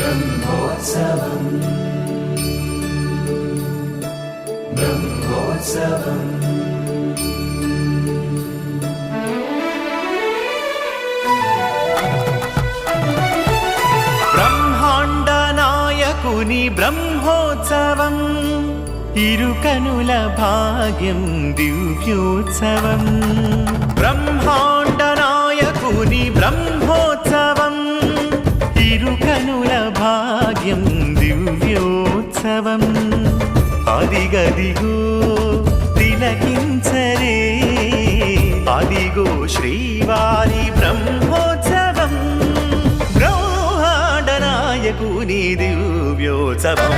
బ్రహ్మోత్సవం బ్రహ్మోత్సవం బ్రహ్మాండ నాయకుని బ్రహ్మోత్సవం ఇరుకనుల భాగ్యం దివ్యోత్సవం బ్రహ్మాండ నాయకుని బ్రహ్మోత్సవం ఇరుకనుల భాగ్యం దివ్యోత్సవం అదిగదిగో తిలకించరే అదిగో శ్రీవారి బ్రహ్మోత్సవం బ్రహ్మాండ నాయకుని దివ్యోత్సవం